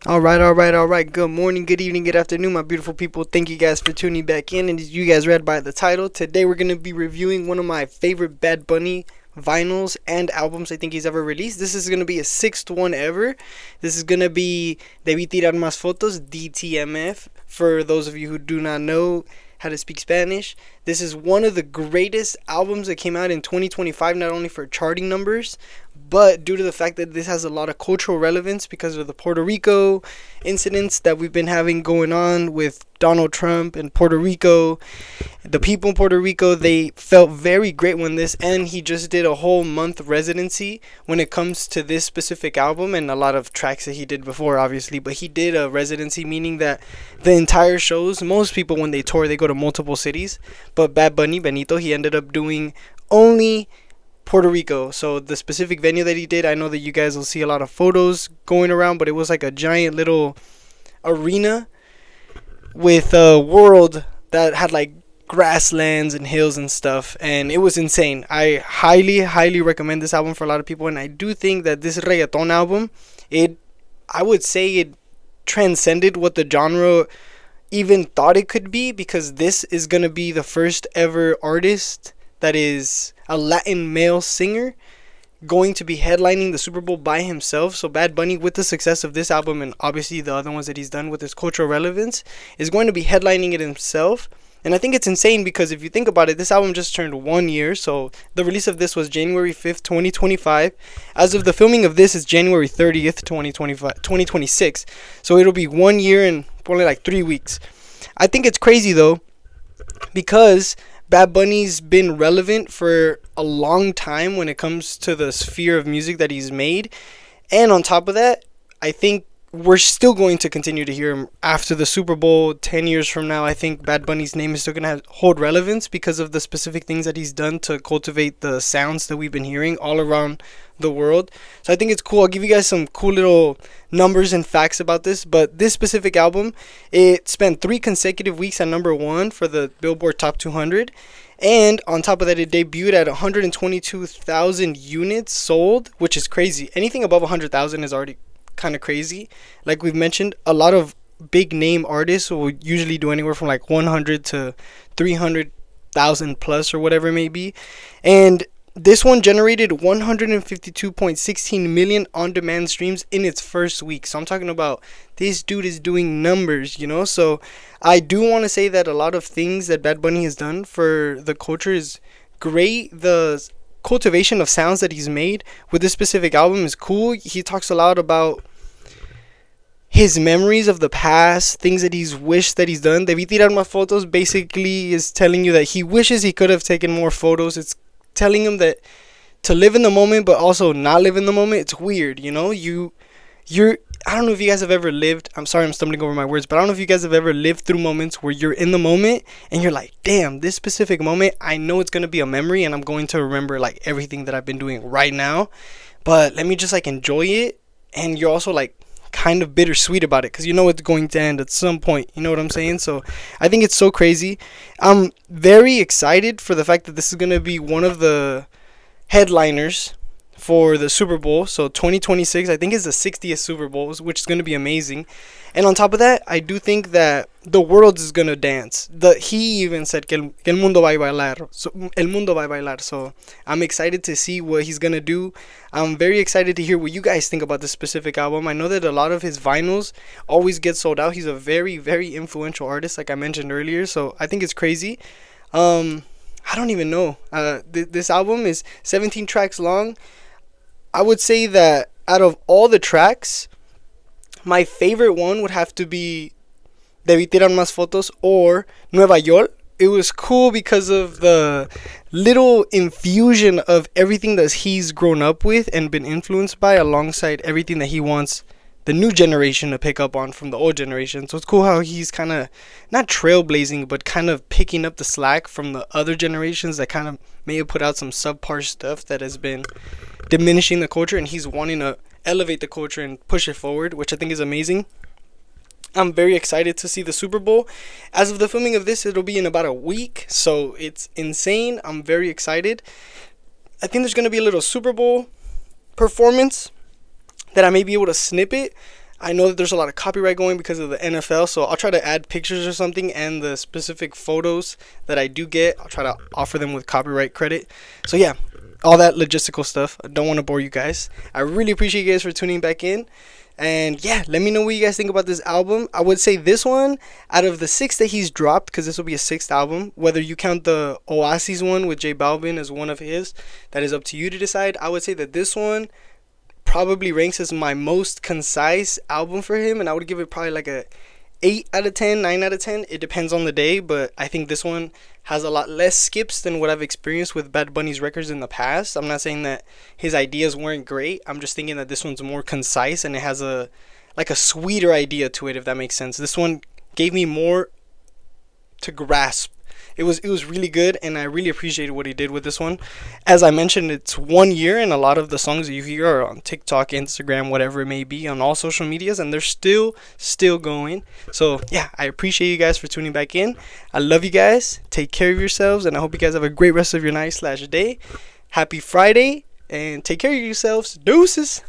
All right. Good morning, good evening, good afternoon, my beautiful people. Thank you guys for tuning back in. And as you guys read by the title, today we're going to be reviewing one of my favorite Bad Bunny vinyls and albums I think he's ever released. This is going to be a sixth one ever. This is going to be DeBÍ tirar más fotos, DtmF. For those of you who do not know how to speak Spanish, this is one of the greatest albums that came out in 2025, not only for charting numbers, but due to the fact that this has a lot of cultural relevance because of the Puerto Rico incidents that we've been having going on with Donald Trump and Puerto Rico. The people in Puerto Rico, they felt very great when this, and he just did a whole month residency when it comes to this specific album and a lot of tracks that he did before, obviously. But he did a residency, meaning that the entire shows, most people when they tour, they go to multiple cities. But Bad Bunny, Benito, he ended up doing only Puerto Rico. So the specific venue that he did, I know that you guys will see a lot of photos going around, but it was like a giant little arena with a world that had like grasslands and hills and stuff, and it was insane. I highly recommend this album for a lot of people, and I do think that this reggaeton album, I would say it transcended what the genre even thought it could be, because this is gonna be the first ever artist that is a Latin male singer going to be headlining the Super Bowl by himself. So Bad Bunny, with the success of this album and obviously the other ones that he's done with his cultural relevance, is going to be headlining it himself. And I think it's insane because if you think about it, this album just turned 1 year. So the release of this was January 5th, 2025. As of the filming of this is January 30th, 2026. So it'll be 1 year and only like 3 weeks. I think it's crazy though, because Bad Bunny's been relevant for a long time when it comes to the sphere of music that he's made. And on top of that, I think we're still going to continue to hear him after the Super Bowl 10 years from now. I think Bad Bunny's name is still going to hold relevance because of the specific things that he's done to cultivate the sounds that we've been hearing all around the world. So I think it's cool. I'll give you guys some cool little numbers and facts about this. But this specific album, it spent 3 consecutive weeks at number 1 for the Billboard Top 200. And on top of that, it debuted at 122,000 units sold, which is crazy. Anything above 100,000 is already kind of crazy. Like we've mentioned, a lot of big name artists will usually do anywhere from like 100 to 300,000 plus or whatever it may be. And this one generated 152.16 million on-demand streams in its first week. So I'm talking about this dude is doing numbers, you know. So I do want to say that a lot of things that Bad Bunny has done for the culture is great. The cultivation of sounds that he's made with this specific album is cool. He talks a lot about his memories of the past, things that he's wished that he's done. DeBÍ tirar más fotos basically is telling you that he wishes he could have taken more photos. It's telling him that to live in the moment but also not live in the moment, it's weird, you know. I don't know if you guys have ever lived, I'm sorry I'm stumbling over my words, but I don't know if you guys have ever lived through moments where you're in the moment and you're like, damn, this specific moment, I know it's going to be a memory and I'm going to remember like everything that I've been doing right now, but let me just like enjoy it. And you're also like kind of bittersweet about it because you know it's going to end at some point, you know what I'm saying? So I think it's so crazy. I'm very excited for the fact that this is going to be one of the headliners for the Super Bowl. So 2026 I think is the 60th Super Bowl, which is going to be amazing. And on top of that, I do think that the world is going to dance. He even said que el mundo va a bailar. So el mundo va a bailar. So I'm excited to see what he's going to do. I'm very excited to hear what you guys think about this specific album. I know that a lot of his vinyls always get sold out. He's a very influential artist, like I mentioned earlier. So I think it's crazy. I don't even know. This album is 17 tracks long. I would say that out of all the tracks, my favorite one would have to be Debí tirar más fotos or Nueva York. It was cool because of the little infusion of everything that he's grown up with and been influenced by, alongside everything that he wants the new generation to pick up on from the old generation. So it's cool how he's kind of not trailblazing, but kind of picking up the slack from the other generations that kind of may have put out some subpar stuff that has been diminishing the culture, and he's wanting to elevate the culture and push it forward, which I think is amazing. I'm very excited to see the Super Bowl. As of the filming of this, it'll be in about a week, so it's insane. I'm very excited. I think there's going to be a little Super Bowl performance that I may be able to snip it. I know that there's a lot of copyright going because of the NFL, so I'll try to add pictures or something, and the specific photos that I do get, I'll try to offer them with copyright credit. So yeah, all that logistical stuff. I don't want to bore you guys. I really appreciate you guys for tuning back in. And yeah, let me know what you guys think about this album. I would say this one, out of the 6 that he's dropped, because this will be a 6th album, whether you count the Oasis one with J Balvin as one of his, that is up to you to decide. I would say that this one probably ranks as my most concise album for him, and I would give it probably like a 8 out of 10, 9 out of 10. It depends on the day, but I think this one has a lot less skips than what I've experienced with Bad Bunny's records in the past. I'm not saying that his ideas weren't great. I'm just thinking that this one's more concise and it has a sweeter idea to it, if that makes sense. This one gave me more to grasp. It was really good, and I really appreciated what he did with this one. As I mentioned, it's 1 year, and a lot of the songs that you hear are on TikTok, Instagram, whatever it may be, on all social medias, and they're still going. So yeah, I appreciate you guys for tuning back in. I love you guys. Take care of yourselves, and I hope you guys have a great rest of your night/day. Happy Friday, and take care of yourselves. Deuces.